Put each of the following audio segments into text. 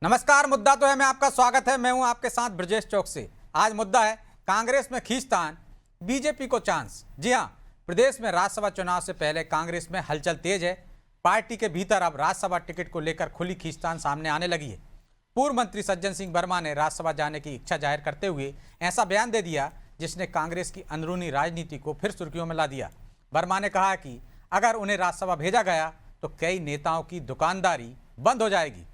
नमस्कार। मुद्दा तो है, मैं आपका स्वागत है। मैं हूं आपके साथ ब्रजेश चौक से। आज मुद्दा है कांग्रेस में खींचतान, बीजेपी को चांस। जी हां, प्रदेश में राज्यसभा चुनाव से पहले कांग्रेस में हलचल तेज है। पार्टी के भीतर अब राज्यसभा टिकट को लेकर खुली खींचतान सामने आने लगी है। पूर्व मंत्री सज्जन सिंह वर्मा ने राज्यसभा जाने की इच्छा जाहिर करते हुए ऐसा बयान दे दिया जिसने कांग्रेस की अंदरूनी राजनीति को फिर सुर्खियों में ला दिया। वर्मा ने कहा कि अगर उन्हें राज्यसभा भेजा गया तो कई नेताओं की दुकानदारी बंद हो जाएगी।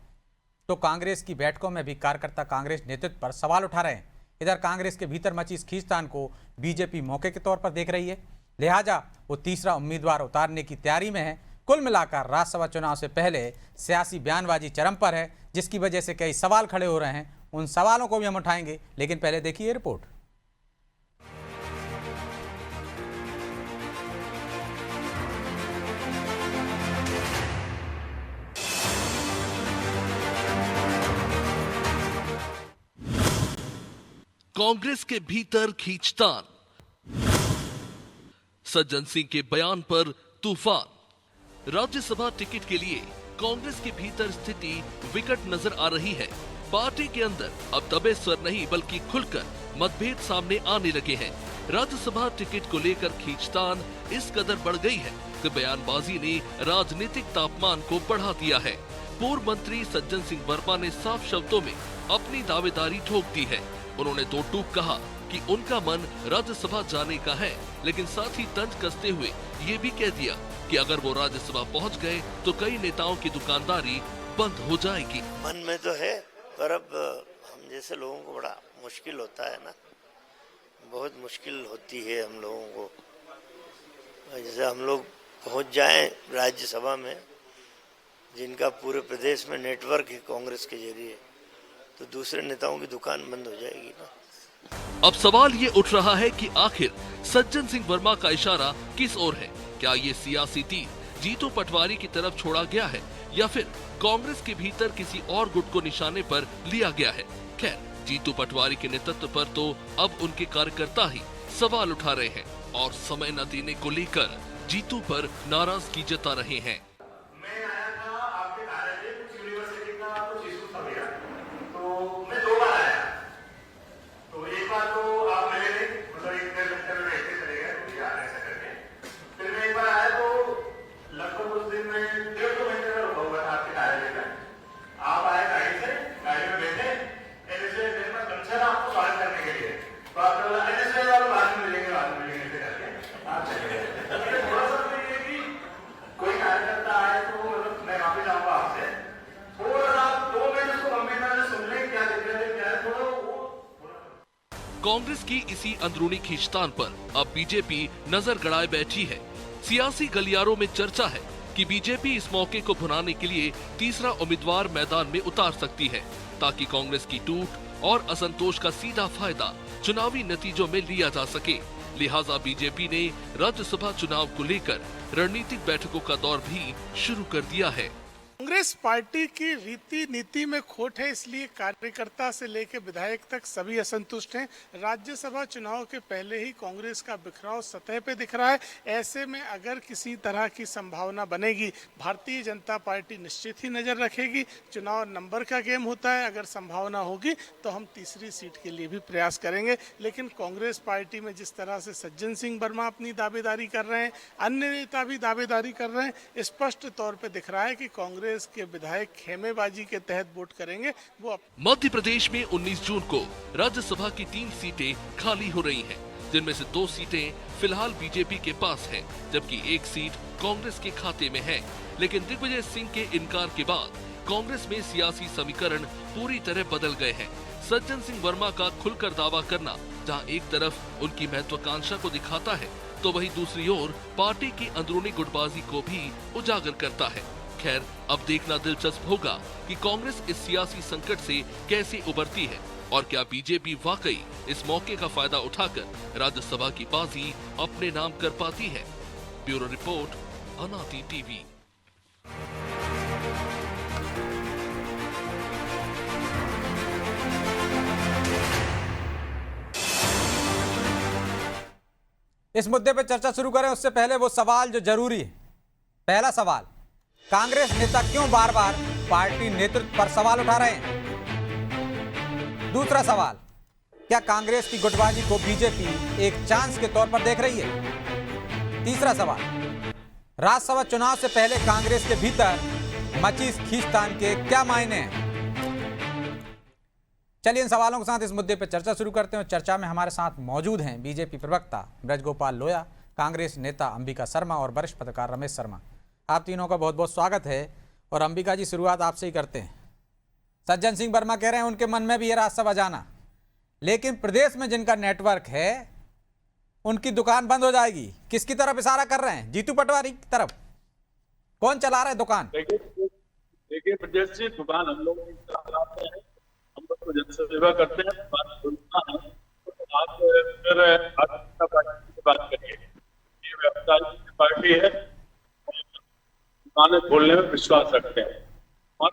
तो कांग्रेस की बैठकों में भी कार्यकर्ता कांग्रेस नेतृत्व पर सवाल उठा रहे हैं। इधर कांग्रेस के भीतर मची इस खींचतान को बीजेपी मौके के तौर पर देख रही है, लिहाजा वो तीसरा उम्मीदवार उतारने की तैयारी में है। कुल मिलाकर राज्यसभा चुनाव से पहले सियासी बयानबाजी चरम पर है, जिसकी वजह से कई सवाल खड़े हो रहे हैं। उन सवालों को भी हम उठाएंगे, लेकिन पहले देखिए रिपोर्ट। कांग्रेस के भीतर खींचतान, सज्जन सिंह के बयान पर तूफान। राज्यसभा टिकट के लिए कांग्रेस के भीतर स्थिति विकट नजर आ रही है। पार्टी के अंदर अब दबे स्वर नहीं बल्कि खुलकर मतभेद सामने आने लगे हैं। राज्यसभा टिकट को लेकर खींचतान इस कदर बढ़ गई है कि बयानबाजी ने राजनीतिक तापमान को बढ़ा दिया है। पूर्व मंत्री सज्जन सिंह वर्मा ने साफ शब्दों में अपनी दावेदारी ठोक दी है। उन्होंने दो टूक कहा कि उनका मन राज्यसभा जाने का है, लेकिन साथ ही तंज कसते हुए ये भी कह दिया कि अगर वो राज्यसभा पहुंच गए तो कई नेताओं की दुकानदारी बंद हो जाएगी। मन में तो है, पर अब हम जैसे लोगों को बड़ा मुश्किल होता है ना, बहुत मुश्किल होती है हम लोगों को। जैसे हम लोग पहुंच जाएं राज्यसभा में, जिनका पूरे प्रदेश में नेटवर्क है कांग्रेस के जरिए, तो दूसरे नेताओं की दुकान बंद हो जाएगी ना। अब सवाल ये उठ रहा है कि आखिर सज्जन सिंह वर्मा का इशारा किस ओर है? क्या ये सियासी तीर जीतू पटवारी की तरफ छोड़ा गया है या फिर कांग्रेस के भीतर किसी और गुट को निशाने पर लिया गया है? खैर, जीतू पटवारी के नेतृत्व पर तो अब उनके कार्यकर्ता ही सवाल उठा रहे हैं और समय न देने को लेकर जीतू पर नाराजगी जता रहे हैं। कांग्रेस की इसी अंदरूनी खींचतान पर अब बीजेपी नजर गड़ाए बैठी है। सियासी गलियारों में चर्चा है कि बीजेपी इस मौके को भुनाने के लिए तीसरा उम्मीदवार मैदान में उतार सकती है, ताकि कांग्रेस की टूट और असंतोष का सीधा फायदा चुनावी नतीजों में लिया जा सके। लिहाजा बीजेपी ने राज्यसभा चुनाव को लेकर रणनीतिक बैठकों का दौर भी शुरू कर दिया है। कांग्रेस पार्टी की रीति नीति में खोट है, इसलिए कार्यकर्ता से लेकर विधायक तक सभी असंतुष्ट हैं। राज्यसभा चुनाव के पहले ही कांग्रेस का बिखराव सतह पे दिख रहा है। ऐसे में अगर किसी तरह की संभावना बनेगी, भारतीय जनता पार्टी निश्चित ही नजर रखेगी। चुनाव नंबर का गेम होता है, अगर संभावना होगी तो हम तीसरी सीट के लिए भी प्रयास करेंगे। लेकिन कांग्रेस पार्टी में जिस तरह से सज्जन सिंह वर्मा अपनी दावेदारी कर रहे हैं, अन्य नेता भी दावेदारी कर रहे हैं, स्पष्ट तौर पर दिख रहा है कि कांग्रेस के विधायक खेमेबाजी के तहत वोट करेंगे। वो मध्य प्रदेश में 19 जून को राज्यसभा की 3 सीटें खाली हो रही हैं, जिनमें से 2 सीटें फिलहाल बीजेपी के पास हैं, जबकि 1 सीट कांग्रेस के खाते में है। लेकिन दिग्विजय सिंह के इनकार के बाद कांग्रेस में सियासी समीकरण पूरी तरह बदल गए हैं। सज्जन सिंह वर्मा का खुलकर दावा करना जहां एक तरफ उनकी महत्वाकांक्षा को दिखाता है, तो वहीं दूसरी ओर पार्टी की अंदरूनी गुटबाजी को भी उजागर करता है। खैर, अब देखना दिलचस्प होगा कि कांग्रेस इस सियासी संकट से कैसे उबरती है और क्या बीजेपी वाकई इस मौके का फायदा उठाकर राज्यसभा की बाजी अपने नाम कर पाती है। ब्यूरो रिपोर्ट, अनादि टीवी। इस मुद्दे पर चर्चा शुरू करें उससे पहले वो सवाल जो जरूरी है। पहला सवाल, कांग्रेस नेता क्यों बार बार पार्टी नेतृत्व पर सवाल उठा रहे हैं? दूसरा सवाल, क्या कांग्रेस की गुटबाजी को बीजेपी एक चांस के तौर पर देख रही है? तीसरा सवाल, राज्यसभा चुनाव से पहले कांग्रेस के भीतर मची इस खींचतान के क्या मायने हैं? चलिए इन सवालों के साथ इस मुद्दे पर चर्चा शुरू करते हैं। चर्चा में हमारे साथ मौजूद हैं बीजेपी प्रवक्ता ब्रजगोपाल लोया, कांग्रेस नेता अंबिका शर्मा और वरिष्ठ पत्रकार रमेश शर्मा। आप तीनों का बहुत बहुत स्वागत है। और अंबिका जी, शुरुआत आपसे ही करते हैं। सज्जन सिंह वर्मा कह रहे हैं उनके मन में भी है राज्यसभा जाना, लेकिन प्रदेश में जिनका नेटवर्क है उनकी दुकान बंद हो जाएगी। किसकी तरफ इशारा कर रहे हैं? जीतू पटवारी की तरफ। कौन चला रहा है दुकान? देखिए प्रदेश जी, दुकान हम लोग चलाते हैं, हम लोग तो जनसेवा करते हैं, बात सुनना है। तो आप फिर जनता पार्टी की बात करिए। ये व्यवसायी पार्टी है, दुकानें खोलने में विश्वास रखते हैं। और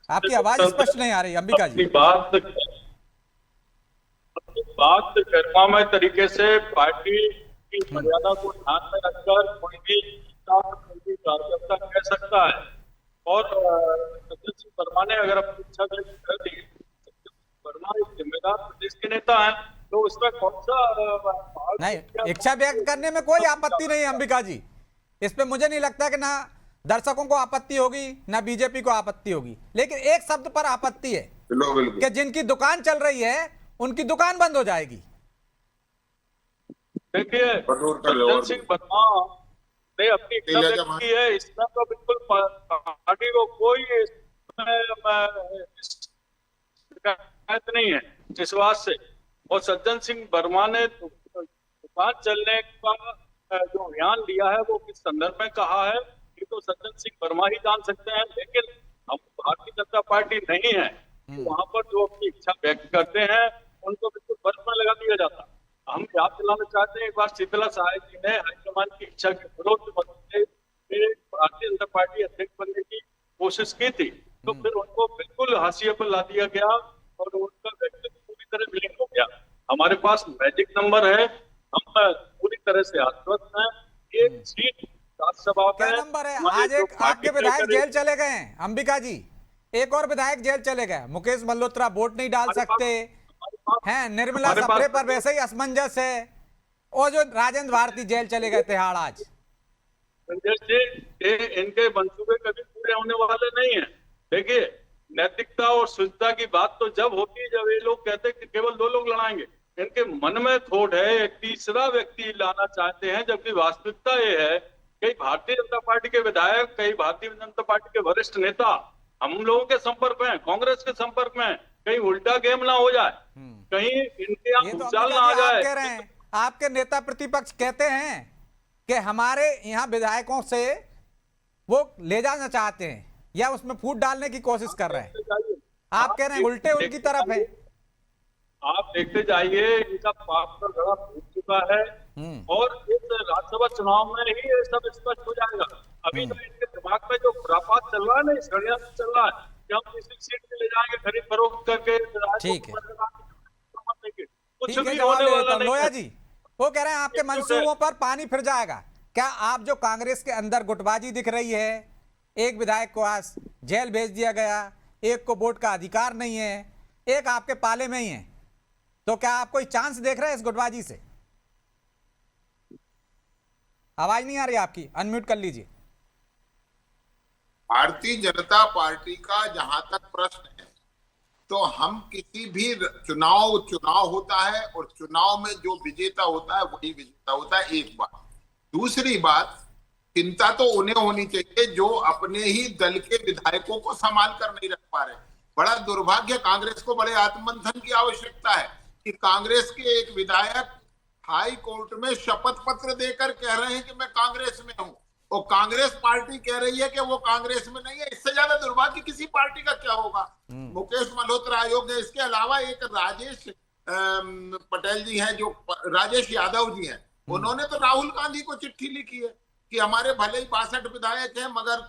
आपकी आवाज स्पष्ट नहीं आ रही अंबिका जी। बात कर्मामय तरीके से पार्टी की मर्यादा को ध्यान में रखकर कोई भी कार्यकर्ता कह सकता है। और सज्जन सिंह वर्मा ने अगर अपनी इच्छा व्यक्त कर दी, वर्मा एक जिम्मेदार प्रदेश के नेता है, तो उसमें कौन सा नहीं, इच्छा व्यक्त करने में कोई आपत्ति नहीं है अंबिका जी। इस पे मुझे नहीं लगता कि ना दर्शकों को आपत्ति होगी ना बीजेपी को आपत्ति होगी, लेकिन एक शब्द पर आपत्ति है कि जिनकी दुकान चल रही है उनकी दुकान बंद हो जाएगी। देखिए सज्जन सिंह वर्मा ने अपनी इच्छा व्यक्त की है, इसमें तो बिल्कुल पार्टी को कोई शिकायत नहीं है इस बात से। और सज्जन सिंह वर्मा ने दुकान चलने का जो अभियान लिया है वो किस संदर्भ में कहा है ये तो सज्जन सिंह वर्मा ही जान सकते हैं। लेकिन हम भारतीय जनता पार्टी नहीं है, वहां पर जो अपनी इच्छा व्यक्त करते हैं उनको बिल्कुल बर्फ में लगा दिया जाता। हम याद दिलाना चाहते हैं, एक बार शीतला सहाय जी ने हाईकमान की इच्छा के विरोध में भारतीय जनता पार्टी अध्यक्ष बनने की कोशिश की थी, तो फिर उनको बिल्कुल हाशिए पर ला दिया गया और उनका व्यक्तित्व पूरी तरह विलीन हो गया। हमारे पास मैजिक नंबर है, हम पूरी तरह से आश्वस्त हैं। एक सीट राज्यसभा क्या नंबर है? आज एक आपके विधायक जेल चले गए हैं अंबिका जी, एक और विधायक जेल चले गए। मुकेश मल्होत्रा वोट नहीं डाल सकते हैं, निर्मला सप्रे पर वैसे ही असमंजस है, और जो राजेंद्र भारती जेल चले गए तिहाड़ आज। इनके मंसूबे कभी पूरे होने वाले नहीं है। देखिए नैतिकता और शुद्धता की बात तो जब होती है जब ये लोग कहते हैं कि केवल 2 लोग लड़ाएंगे। इनके मन में थोट है एक तीसरा व्यक्ति लाना चाहते हैं, जबकि वास्तविकता ये है कई भारतीय जनता पार्टी के विधायक, कई भारतीय जनता पार्टी के वरिष्ठ नेता हम लोगों के संपर्क में, कांग्रेस के संपर्क में, कहीं उल्टा गेम ना हो जाए, कहीं इनके यहाँ भूचाल ना आ जाए। कह रहे हैं आपके नेता प्रतिपक्ष कहते हैं कि हमारे यहाँ विधायकों से वो ले जाना चाहते हैं या उसमें फूट डालने की कोशिश कर रहे हैं। आप कह रहे हैं उल्टे उनकी तरफ है। आप देखते जाइए, इनका पाप का घड़ा फूट चुका है और इस राज्यसभा चुनाव में ही ये सब स्पष्ट हो जाएगा। अभी तो इनके दिमाग में जो खुरापात चल रहा है ना, षड्यंत्र चल रहा है कि हम किसी सीट पे ले जाएंगे खरीद फरोख्त करके, ठीक है, कुछ भी होने वाला नहीं। लोया जी वो कह रहे हैं आपके मंसूबों पर पानी फिर जाएगा। क्या आप जो कांग्रेस के अंदर गुटबाजी दिख रही है, एक विधायक को आज जेल भेज दिया गया, एक को वोट का अधिकार नहीं है, एक आपके पाले में ही है, तो क्या आप कोई चांस देख रहे हैं इस गुटबाजी से? आवाज नहीं आ रही आपकी, अनम्यूट कर लीजिए। भारतीय जनता पार्टी का जहां तक प्रश्न है, तो हम किसी भी चुनाव होता है और चुनाव में जो विजेता होता है वही विजेता होता है, एक बात। दूसरी बात, चिंता तो उन्हें होनी चाहिए जो अपने ही दल के विधायकों को संभाल कर नहीं रख पा रहे। बड़ा दुर्भाग्य, कांग्रेस को बड़े आत्ममंथन की आवश्यकता है कि कांग्रेस के एक विधायक हाई कोर्ट में शपथ पत्र देकर कह रहे हैं कि मैं कांग्रेस में हूं, और कांग्रेस पार्टी कह रही है कि वो कांग्रेस में नहीं है। इससे ज्यादा दुर्भाग्य किसी पार्टी का क्या होगा। मुकेश मल्होत्रा आयोग ने, इसके अलावा एक राजेश पटेल जी हैं, जो राजेश यादव जी हैं, उन्होंने तो राहुल गांधी को चिट्ठी लिखी है कि हमारे भले ही 62 विधायक हैं मगर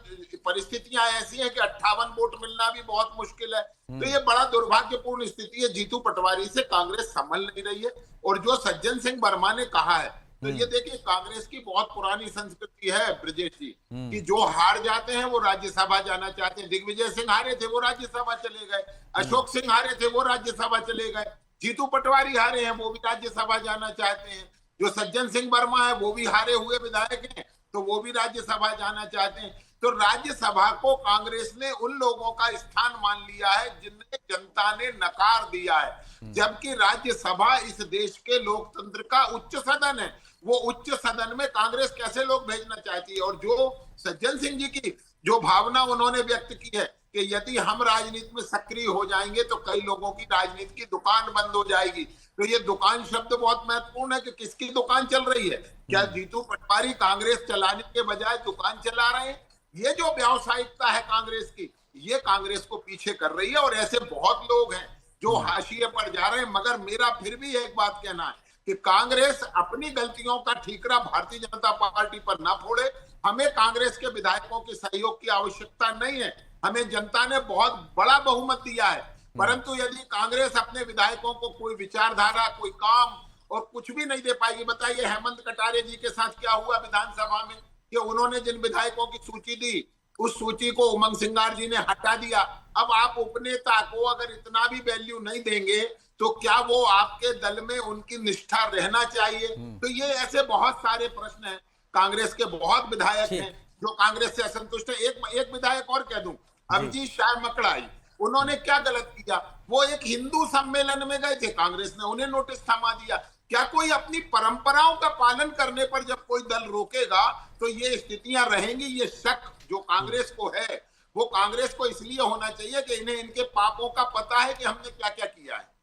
परिस्थितियां ऐसी हैं कि 58 वोट मिलना भी बहुत मुश्किल है। तो ये बड़ा दुर्भाग्यपूर्ण स्थिति है। जीतू पटवारी से कांग्रेस संभल नहीं रही है। और जो सज्जन सिंह वर्मा ने कहा है तो ये देखिए कांग्रेस की बहुत पुरानी संस्कृति है ब्रजेश जी, कि जो हार जाते हैं वो राज्यसभा जाना चाहते हैं। दिग्विजय सिंह हारे थे, वो राज्यसभा चले गए। अशोक सिंह हारे थे, वो राज्यसभा चले गए। जीतू पटवारी हारे हैं, वो भी राज्यसभा जाना चाहते हैं। जो सज्जन सिंह वर्मा है वो भी हारे हुए विधायक हैं, तो वो भी राज्यसभा जाना चाहते हैं। तो राज्यसभा को कांग्रेस ने उन लोगों का स्थान मान लिया है जिन्हें जनता ने नकार दिया है, जबकि राज्यसभा इस देश के लोकतंत्र का उच्च सदन है। वो उच्च सदन में कांग्रेस कैसे लोग भेजना चाहती है? और जो सज्जन सिंह जी की जो भावना उन्होंने व्यक्त की है कि यदि हम राजनीति में सक्रिय हो जाएंगे तो कई लोगों की राजनीति की दुकान बंद हो जाएगी। तो ये दुकान शब्द बहुत महत्वपूर्ण है कि किसकी दुकान चल रही है। क्या जीतू पटवारी कांग्रेस चलाने के बजाय दुकान चला रहे हैं? ये जो व्यावसायिकता है कांग्रेस की, ये कांग्रेस को पीछे कर रही है। और ऐसे बहुत लोग हैं जो हाशिए पर जा रहे हैं। मगर मेरा फिर भी एक बात कहना है कि कांग्रेस अपनी गलतियों का ठीकरा भारतीय जनता पार्टी पर ना फोड़े। हमें कांग्रेस के विधायकों के सहयोग की आवश्यकता नहीं है। हमें जनता ने बहुत बड़ा बहुमत दिया है, परंतु यदि कांग्रेस अपने विधायकों को कोई विचारधारा, कोई काम और कुछ भी नहीं दे पाएगी। बताइए हेमंत कटारे जी के साथ क्या हुआ विधानसभा में, कि उन्होंने जिन विधायकों की सूची दी उस सूची को उमंग सिंगार जी ने हटा दिया। अब आप उपनेता को अगर इतना भी वैल्यू नहीं देंगे तो क्या वो आपके दल में उनकी निष्ठा रहना चाहिए? तो ये ऐसे बहुत सारे प्रश्न हैं। कांग्रेस के बहुत विधायक हैं जो कांग्रेस से असंतुष्ट है। एक विधायक और कह दूं, अभिजीत शाह मकड़ाई, उन्होंने क्या गलत किया? वो एक हिंदू सम्मेलन में गए थे, कांग्रेस ने उन्हें नोटिस थमा दिया। क्या कोई अपनी परंपराओं का पालन करने पर जब कोई दल रोकेगा तो ये स्थितियां रहेंगी? ये शक जो कांग्रेस को है वो कांग्रेस को इसलिए होना चाहिए कि इन्हें इनके पापों का पता है कि हमने क्या क्या किया है।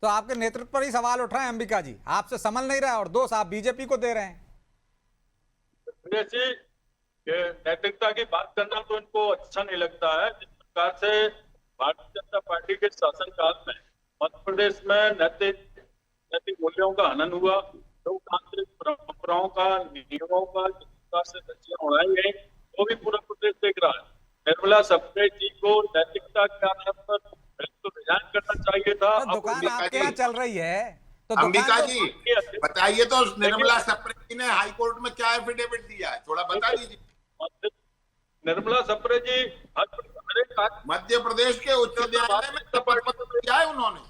तो आपके नेतृत्व पर ही सवाल उठ रहा है अंबिका जी, आपसे संभल नहीं रहा है और दोष आप बीजेपी को दे रहे हैं। जी, नैतिकता की बात करना तो इनको अच्छा नहीं लगता है। जिस प्रकार से भारतीय जनता पार्टी के शासनकाल में मध्य प्रदेश में नैतिक मूल्यों का हनन हुआ, लोकतांत्रिक परंपराओं का, नियमों का जिस प्रकार से धज्जियां उड़ाई गई, वो भी पूरा प्रदेश देख रहा है। निर्मला सप्रे जी को नैतिकता के आधार पर तो रिजाइन करना चाहिए था। दुकान आपके यहाँ चल रही है तो अंबिका जी बताइए तो निर्मला सप्रे जी ने हाईकोर्ट में क्या एफिडेविट दिया है, थोड़ा बता दीजिए। निर्मला सप्रे जी मध्य प्रदेश के उच्च न्यायालय में शपथ पत्र दिया है उन्होंने।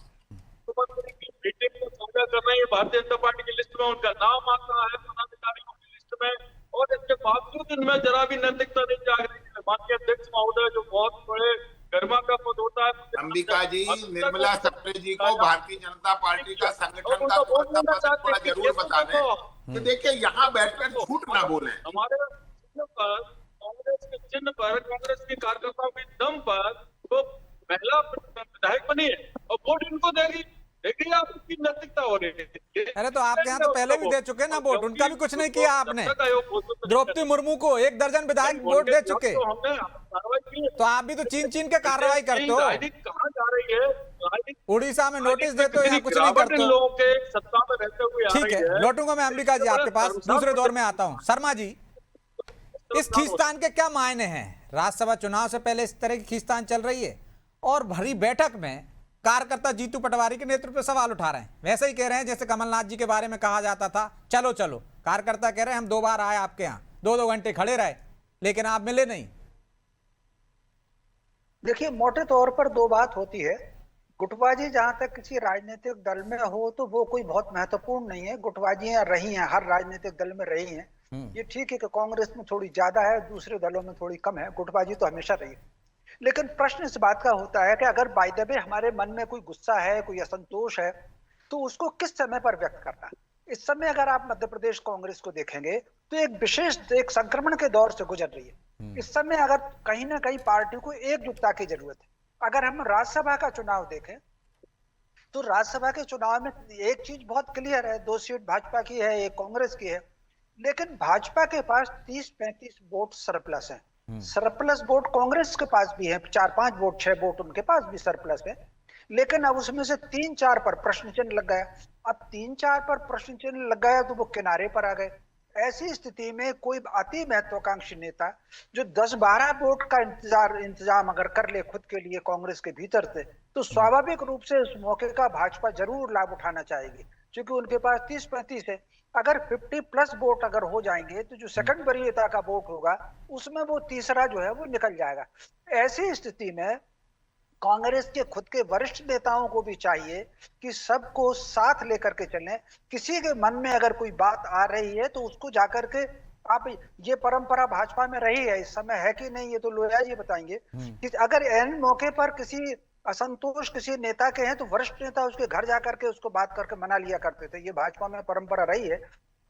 मीटिंग को साझा कर रहे हैं भारतीय जनता पार्टी की लिस्ट में, उनका नाम आता है पदाधिकारियों की लिस्ट में, और इसके बावजूद इनमें जरा भी नैतिकता नहीं जाग रही है। माननीय अध्यक्ष महोदय जो बहुत बड़े गरिमा का पद होता है। अंबिका जी, निर्मला सप्रे जी को भारतीय जनता पार्टी का संगठन का थोड़ा जरूर बता दें कि देखिए यहाँ बैठकर झूठ ना बोले। हमारे कांग्रेस के चिन्ह पर, कांग्रेस के कार्यकर्ताओं के दम पर वो महिला विधायक बनी है और वोट इनको देगी। देखिए आप की नैतिकता हो रही है। अरे तो आपके यहाँ तो पहले भी दे चुके ना वोट, उनका भी कुछ नहीं किया आपने। द्रौपदी मुर्मू को 1 दर्जन विधायक वोट दे चुके, तो आप भी तो चीन के कार्रवाई करते हो। कहाँ जा रही है? उड़ीसा में नोटिस देते हो, यहाँ कुछ नहीं करते लोगों के सत्ता में रहते हुए। ठीक है, लौटूंगा मैं अंबिका जी आपके पास, दूसरे दौर में आता हूँ। शर्मा जी, इस खींचतान के क्या मायने हैं? राज्यसभा चुनाव से पहले इस तरह की खींचतान चल रही है और भरी बैठक में कार्यकर्ता जीतू पटवारी के नेतृत्व पे सवाल उठा रहे हैं। वैसे ही कह रहे हैं जैसे कमलनाथ जी के बारे में कहा जाता था, चलो चलो। कार्यकर्ता कह रहे हैं हम 2 बार आए आपके यहाँ, 2-2 घंटे खड़े रहे, लेकिन आप मिले नहीं। देखिए, मोटे तौर पर 2 बात होती है। गुटबाजी जहां तक किसी राजनीतिक दल में हो तो वो कोई बहुत महत्वपूर्ण नहीं है। गुटबाजियां रही हैं, हर राजनीतिक दल में रही हैं। ये ठीक है कि कांग्रेस में थोड़ी ज्यादा है, दूसरे दलों में थोड़ी कम है। गुटबाजी तो हमेशा रही है। लेकिन प्रश्न इस बात का होता है कि अगर बाय द वे हमारे मन में कोई गुस्सा है, कोई असंतोष है, तो उसको किस समय पर व्यक्त करना। इस समय अगर आप मध्य प्रदेश कांग्रेस को देखेंगे तो एक विशेष संक्रमण के दौर से गुजर रही है। इस समय अगर कहीं ना कहीं पार्टी को एकजुटता की जरूरत है। अगर हम राज्यसभा का चुनाव देखें तो राज्यसभा के चुनाव में एक चीज बहुत क्लियर है, 2 सीट भाजपा की है, 1 कांग्रेस की है। लेकिन भाजपा के पास 30-35 वोट सरप्लस है। सरप्लस वोट कांग्रेस के पास भी है, 4-5 वोट, 6 वोट उनके पास भी सरप्लस है। लेकिन अब उसमें से 3-4 पर प्रश्न चिन्ह लग गया। अब 3-4 पर प्रश्न चिन्ह लग गया तो वो किनारे पर आ गए। ऐसी स्थिति में कोई अति महत्वाकांक्षी नेता जो 10-12 वोट का इंतजाम अगर कर ले खुद के लिए कांग्रेस के भीतर से, तो स्वाभाविक रूप से उस मौके का भाजपा जरूर लाभ उठाना चाहेगी। क्योंकि उनके पास 30-35 है। अगर 50+ वोट अगर हो जाएंगे तो जो सेकंड वरीयता का वोट होगा उसमें वो तीसरा जो है वो निकल जाएगा। ऐसी स्थिति में कांग्रेस के खुद के वरिष्ठ नेताओं को भी चाहिए कि सबको साथ लेकर के चलें। किसी के मन में अगर कोई बात आ रही है तो उसको जाकर के आप, ये परंपरा भाजपा में रही है, इस समय है कि नहीं ये तो लोया जी बताएंगे कि अगर एन मौके पर किसी असंतोष किसी नेता के हैं तो वरिष्ठ नेता उसके घर जाकर के उसको बात करके मना लिया करते थे। ये भाजपा में परंपरा रही है।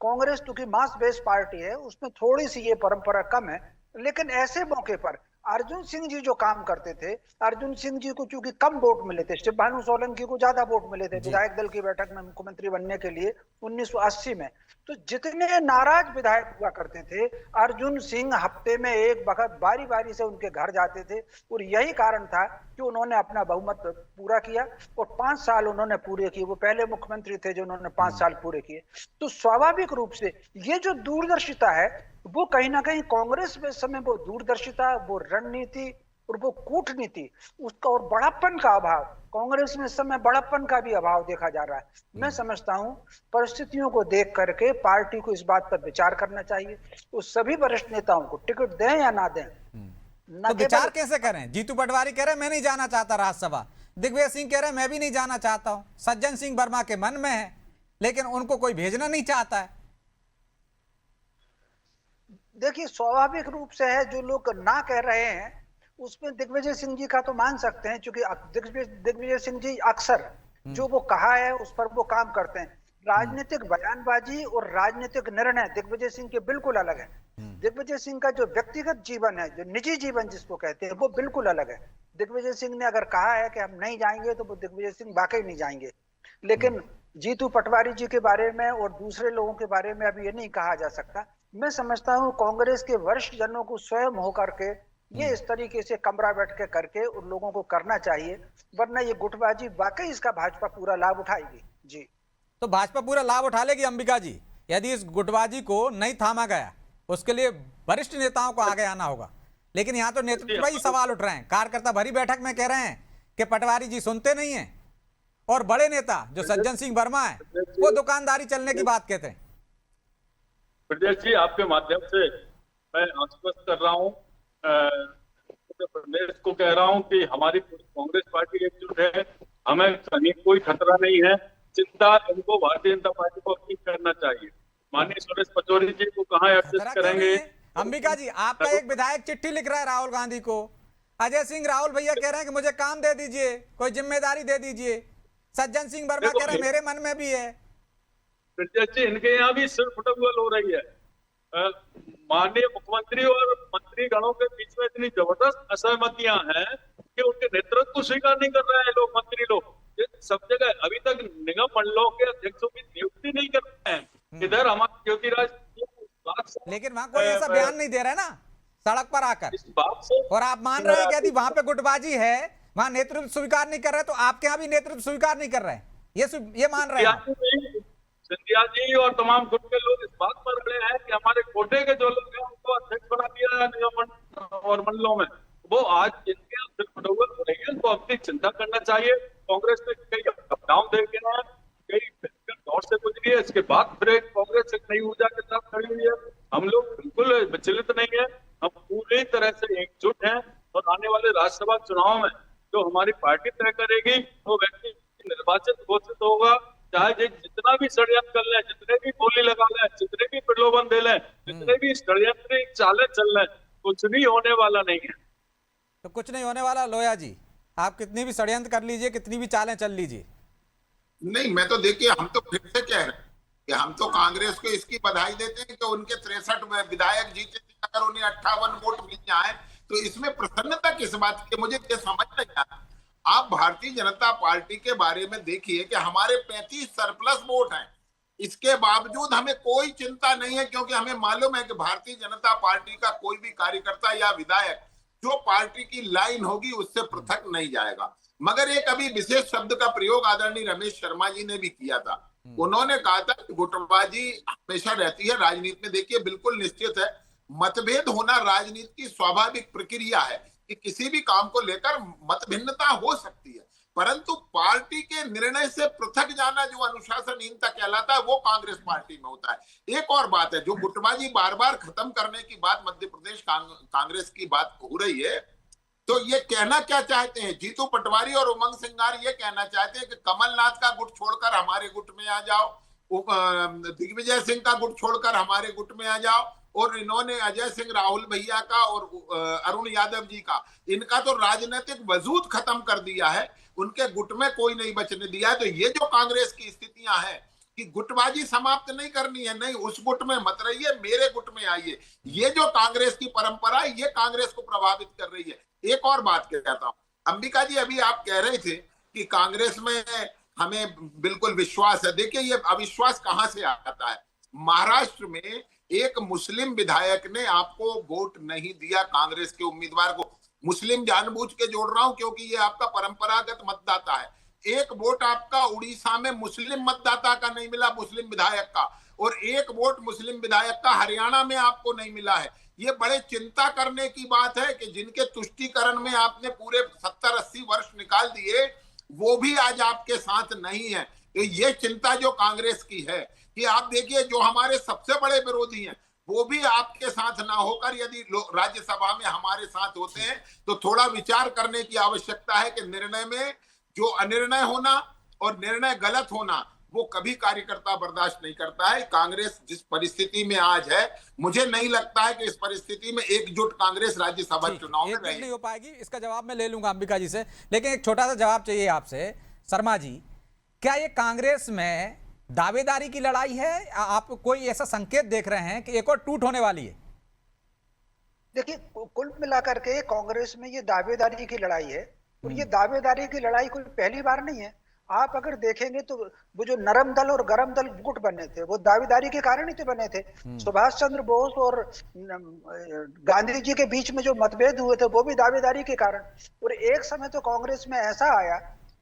कांग्रेस क्योंकि मास बेस्ड पार्टी है उसमें थोड़ी सी ये परंपरा कम है। लेकिन ऐसे मौके पर अर्जुन सिंह जी जो काम करते थे, अर्जुन सिंह जी को चूंकि कम वोट मिले थे, शिव भानु सोलंकी को ज्यादा वोट मिले थे विधायक दल की बैठक में मुख्यमंत्री बनने के लिए 1980 में, तो जितने नाराज विधायक हुआ करते थे अर्जुन सिंह हफ्ते में एक वक्त बारी बारी से उनके घर जाते थे। और यही कारण था कि उन्होंने अपना बहुमत पूरा किया और 5 साल उन्होंने पूरे किए। वो पहले मुख्यमंत्री थे जो उन्होंने 5 साल पूरे किए। तो स्वाभाविक रूप से ये जो दूरदर्शिता है वो कहीं ना कहीं कांग्रेस में समय वो दूरदर्शिता, वो रणनीति और वो कूटनीति उसका और बड़प्पन का अभाव, कांग्रेस में इस समय बड़प्पन का भी अभाव देखा जा रहा है। मैं समझता हूं परिस्थितियों को देख करके पार्टी को इस बात पर विचार करना चाहिए। उस सभी वरिष्ठ नेताओं को टिकट दें या ना दें, तो विचार कैसे करें? जीतू पटवारी कह रहे मैं नहीं जाना चाहता राज्यसभा, दिग्विजय सिंह कह रहे मैं भी नहीं जाना चाहता हूं, सज्जन सिंह वर्मा के मन में है लेकिन उनको कोई भेजना नहीं चाहता है। देखिए स्वाभाविक रूप से है, जो लोग ना कह रहे हैं उसमें दिग्विजय सिंह जी का तो मान सकते हैं क्योंकि दिग्विजय सिंह जी अक्सर जो वो कहा है उस पर वो काम करते हैं। राजनीतिक बयानबाजी और राजनीतिक निर्णय दिग्विजय सिंह के बिल्कुल अलग है। दिग्विजय सिंह का जो व्यक्तिगत जीवन है, जो निजी जीवन जिसको कहते हैं, वो बिल्कुल अलग है। दिग्विजय सिंह ने अगर कहा है कि हम नहीं जाएंगे तो वो दिग्विजय सिंह वाकई नहीं जाएंगे। लेकिन जीतू पटवारी जी के बारे में और दूसरे लोगों के बारे में अभी ये नहीं कहा जा सकता। मैं समझता हूं कांग्रेस के वरिष्ठ जनों को स्वयं होकर के ये इस तरीके से कमरा बैठ के करके उन लोगों को करना चाहिए, वरना ये गुटबाजी वाकई इसका भाजपा पूरा लाभ उठाएगी। जी तो भाजपा पूरा लाभ उठा लेगी अंबिका जी यदि इस गुटबाजी को नहीं थामा गया। उसके लिए वरिष्ठ नेताओं को आगे आना होगा। लेकिन यहाँ तो नेतृत्व ही सवाल उठ रहे हैं। कार्यकर्ता भरी बैठक में कह रहे हैं कि पटवारी जी सुनते नहीं है और बड़े नेता जो सज्जन सिंह वर्मा है वो दुकानदारी चलने की बात कहते हैं। ब्रजेश जी, आपके माध्यम से मैं आश्वस्त कर रहा हूँ, प्रदेश को कह रहा हूँ कि हमारी कांग्रेस पार्टी एकजुट है, हमें कहीं कोई खतरा नहीं है। चिंता इनको भारतीय जनता पार्टी को अपनी करना चाहिए। माननीय सुरेश पचौरी जी को कहाँ एडजस्ट करेंगे? अंबिका जी, आपका एक विधायक चिट्ठी लिख रहा है राहुल गांधी को। अजय सिंह राहुल भैया कह रहे हैं कि मुझे काम दे दीजिए, कोई जिम्मेदारी दे दीजिए। सज्जन सिंह वर्मा कह रहे हैं मेरे मन में भी है। ब्रजेश जी, इनके यहाँ भी सिर फुटबॉल हो रही है। माननीय मुख्यमंत्री और मंत्री गणों के बीच में इतनी जबरदस्त असहमतियां हैं कि उनके नेतृत्व को स्वीकार नहीं कर रहे हैं लोग, मंत्री लोग। सब जगह अभी तक निगम मंडलों के अध्यक्षों की नियुक्ति नहीं कर रहे हैं। इधर हमारे ज्योतिराज, लेकिन वहां कोई ऐसा बयान नहीं दे रहा है ना सड़क पर आकर। इस बात से और आप मान रहे हैं कि यदि वहां पे गुटबाजी है, वहां नेतृत्व स्वीकार नहीं कर रहे, तो आपके यहाँ भी नेतृत्व स्वीकार नहीं कर रहे हैं, ये मान रहे हैं। सिंधिया जी और तमाम गुट के लोग इस बात पर अड़े हैं कि हमारे कोटे के जो लोग हैं उनको अध्यक्ष बना दिया है निगम और मंडलों में। वो आज इनके सिर फुटबॉल हो रही है, उनको अपनी चिंता करना चाहिए। कांग्रेस में कई अपडाउन देखे हैं, कई दौर से गुजरी है, इसके बाद फिर कांग्रेस एक नई ऊर्जा के साथ खड़ी हुई है। हम लोग बिल्कुल विचलित नहीं है, हम पूरी तरह से एकजुट हैं। और आने वाले राज्यसभा चुनाव में जो हमारी पार्टी तय करेगी वो व्यक्ति निर्वाचित घोषित होगा। चाहे जितना भी षड्यंत्र कर लें, जितने भी गोली लगा लें, जितने भी प्रलोभन दे लें, जितने भी षड्यंत्र चाले चल लें, कुछ भी होने वाला नहीं है। तो कुछ नहीं होने वाला लोया जी, आप कितनी भी षड्यंत्र कर लीजिए, कितनी भी चालें चल लीजिए। नहीं, मैं तो देखिए, हम तो फिर से कह रहे हैं कि हम तो कांग्रेस को इसकी बधाई देते हैं कि उनके 63 विधायक जीते थे। अगर उन्हें 58 वोट मिल जाए तो इसमें प्रसन्नता किस बात की, मुझे ये समझ नहीं आता। आप भारतीय जनता पार्टी के बारे में देखिए कि हमारे 35 सरप्लस वोट हैं, इसके बावजूद हमें कोई चिंता नहीं है, क्योंकि हमें मालूम है कि भारतीय जनता पार्टी का कोई भी कार्यकर्ता या विधायक जो पार्टी की लाइन होगी उससे पृथक नहीं जाएगा। मगर एक अभी विशेष शब्द का प्रयोग आदरणीय रमेश शर्मा जी ने भी किया था। उन्होंने कहा था कि गुटबाजी हमेशा रहती है राजनीति में। देखिए, बिल्कुल निश्चित है, मतभेद होना राजनीति की स्वाभाविक प्रक्रिया है कि किसी भी काम को लेकर मत भिन्नता हो सकती है, परंतु पार्टी के निर्णय से पृथक जाना जो अनुशासनहीनता कहलाता है वो कांग्रेस पार्टी में होता है। एक और बात है, जो गुटबाजी बार बार खत्म करने की बात मध्य प्रदेश कांग्रेस की बात हो रही है, तो ये कहना क्या चाहते हैं, जीतू पटवारी और उमंग सिंगार ये कहना चाहते हैं कि कमलनाथ का गुट छोड़कर हमारे गुट में आ जाओ, दिग्विजय सिंह का गुट छोड़कर हमारे गुट में आ जाओ, और इन्होंने अजय सिंह राहुल भैया का और अरुण यादव जी का, इनका तो राजनीतिक वजूद खत्म कर दिया है, उनके गुट में कोई नहीं बचने दिया है। तो ये जो कांग्रेस की स्थितियां हैं कि गुटबाजी समाप्त नहीं करनी है, नहीं उस गुट में मत रहिए, मेरे गुट में आइए, ये जो कांग्रेस की परंपरा है ये कांग्रेस को प्रभावित कर रही है। एक और बात कहता हूं, अंबिका जी अभी आप कह रहे थे कि कांग्रेस में हमें बिल्कुल विश्वास है। देखिए ये अविश्वास कहां से आता है। महाराष्ट्र में एक मुस्लिम विधायक ने आपको वोट नहीं दिया कांग्रेस के उम्मीदवार को। मुस्लिम जानबूझ के जोड़ रहा हूं क्योंकि ये आपका परंपरागत मतदाता है। एक वोट आपका उड़ीसा में मुस्लिम मतदाता का नहीं मिला, मुस्लिम विधायक का, और एक वोट मुस्लिम विधायक का हरियाणा में आपको नहीं मिला है। ये बड़े चिंता करने की बात है कि जिनके तुष्टीकरण में आपने पूरे 70-80 वर्ष निकाल दिए वो भी आज आपके साथ नहीं है। तो ये चिंता जो कांग्रेस की है कि आप देखिए जो हमारे सबसे बड़े विरोधी हैं वो भी आपके साथ ना होकर यदि राज्यसभा में हमारे साथ होते हैं तो थोड़ा विचार करने की आवश्यकता है कि निर्णय में जो अनिर्णय होना और निर्णय गलत होना वो कभी कार्यकर्ता बर्दाश्त नहीं करता है। कांग्रेस जिस परिस्थिति में आज है, मुझे नहीं लगता है कि इस परिस्थिति में एकजुट कांग्रेस राज्यसभा चुनाव में नहीं हो पाएगी। इसका जवाब मैं ले लूंगा अंबिका जी से, लेकिन एक छोटा सा जवाब चाहिए आपसे। शर्मा जी, क्या ये कांग्रेस में दावेदारी की लड़ाई है? आप कोई ऐसा संकेत देख रहे हैं कि एक और टूट होने वाली है? देखिए कुल मिलाकर के कांग्रेस में ये दावेदारी की लड़ाई है, और ये दावेदारी की लड़ाई कोई पहली बार नहीं है। आप अगर देखेंगे तो वो जो नरम दल और गरम दल गुट बने थे वो दावेदारी के कारण ही तो बने थे। सुभाष चंद्र बोस और गांधी जी के बीच में जो मतभेद हुए थे वो भी दावेदारी के कारण। और एक समय तो कांग्रेस में ऐसा आया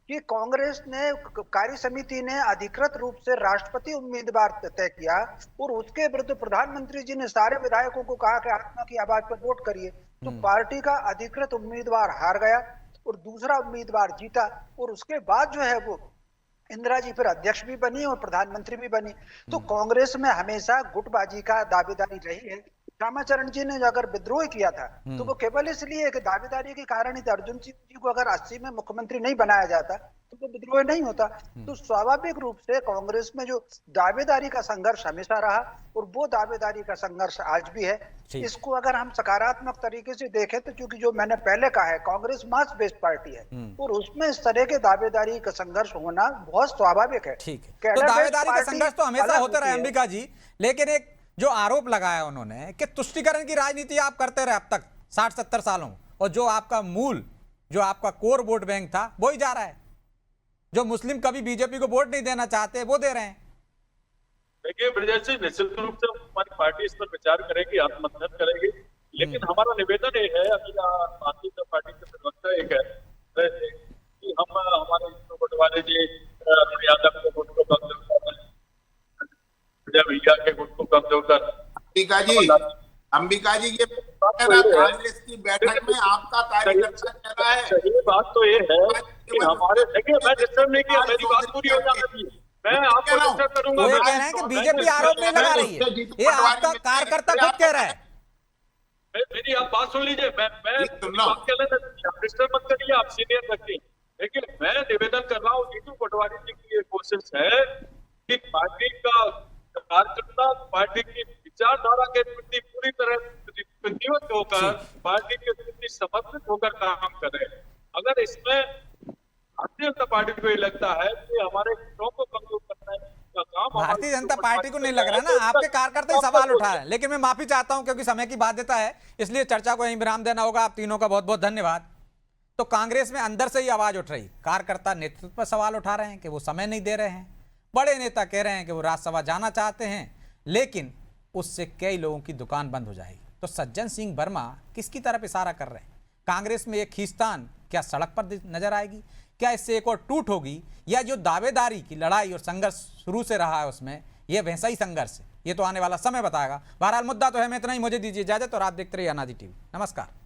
कि कांग्रेस ने कार्य समिति ने अधिकृत रूप से राष्ट्रपति उम्मीदवार तय किया और उसके विरुद्ध प्रधानमंत्री जी ने सारे विधायकों को कहा कि आत्मा की आवाज पर वोट करिए। तो पार्टी का अधिकृत उम्मीदवार हार गया और दूसरा उम्मीदवार जीता, और उसके बाद जो है वो इंदिरा जी फिर अध्यक्ष भी बनी और प्रधानमंत्री भी बनी। तो कांग्रेस में हमेशा गुटबाजी का दावेदारी रही है। श्यामाचरण जी ने अगर विद्रोह किया था तो वो केवल इसलिए कि दावेदारी के कारण ही था। अर्जुन सिंह जी को अगर 80 में मुख्यमंत्री नहीं बनाया जाता तो वो विद्रोह नहीं होता। तो स्वाभाविक रूप से कांग्रेस में जो दावेदारी का संघर्ष हमेशा रहा और वो दावेदारी का संघर्ष आज भी है। इसको अगर हम सकारात्मक तरीके से देखें तो क्योंकि जो मैंने पहले कहा है कांग्रेस मास बेस्ड पार्टी है और उसमें इस तरह के दावेदारी का संघर्ष होना बहुत स्वाभाविक है। ठीक है, तो दावेदारी का संघर्ष तो हमेशा होता रहा अंबिका जी, लेकिन एक जो आरोप लगाया उन्होंने कि तुष्टीकरण की राजनीति आप करते रहे अब तक 60-70 सालों, और जो आपका मूल जो आपका कोर वोट बैंक था वो ही जा रहा है। जो मुस्लिम कभी बीजेपी को वोट नहीं देना चाहते वो दे रहे हैं। देखिए ब्रजेश जी, निश्चित रूप से हमारी पार्टी इस पर विचार करेगी, आत्ममथन करेगी, लेकिन हमारा निवेदन ये है, अभी भारतीय जनता पार्टी के प्रवक्ता एक है कि हम हमारे पटवारी जी यादव के गुट को कमजोर कर, भैया के गुट को कमजोर कर। अंबिका जी ये कांग्रेस की बैठक में आपका कार्यकर्ता कह रहा है। सही बात तो ये है कि हमारे, देखिए मैं डिस्टर्ब नहीं किया, मेरी बात पूरी हो जाती है, मैं आपको डिस्टर्ब करूंगा। वो कह रहे हैं कि बीजेपी आरोप नहीं लगा रही है, ये आपका कार्यकर्ता खुद कह रहा है। मेरी आप बात सुन लीजिए, मैं बात कह लेना, डिस्टर्ब मत करिए, आप सीनियर व्यक्ति। देखिए मैं निवेदन कर रहा हूँ, जीतू पटवारी जी की ये कोशिश है कि पार्टी का कार्यकर्ता पार्टी की विचारधारा के प्रति पूरी तरह प्रतिबद्ध होकर पार्टी के प्रति समर्पित होकर काम करे। अगर इसमें भारतीय जनता पार्टी को ये लगता है कि हमारे गुटों को कमजोर करना का काम, भारतीय जनता पार्टी को नहीं लग रहा ना, आपके कार्यकर्ता ही सवाल उठा रहे हैं। लेकिन मैं माफी चाहता हूं क्योंकि समय की बाध्यता है, इसलिए चर्चा को यहीं विराम देना होगा। आप तीनों का बहुत बहुत धन्यवाद। तो कांग्रेस में अंदर से ही आवाज उठ रही, कार्यकर्ता नेतृत्व पर सवाल उठा रहे हैं कि वो समय नहीं दे रहे हैं। बड़े नेता कह रहे हैं कि वो राज्यसभा जाना चाहते हैं, लेकिन उससे कई लोगों की दुकान बंद हो जाएगी। तो सज्जन सिंह वर्मा किसकी तरफ इशारा कर रहे हैं? कांग्रेस में एक खींचतान क्या सड़क पर नजर आएगी? क्या इससे एक और टूट होगी, या जो दावेदारी की लड़ाई और संघर्ष शुरू से रहा है उसमें यह वैसा ही संघर्ष है? ये तो आने वाला समय बताएगा। बहरहाल मुद्दा तो है, मैं इतना ही, मुझे दीजिए इजाजत और आप देखते रहिए अनाजी टीवी। नमस्कार।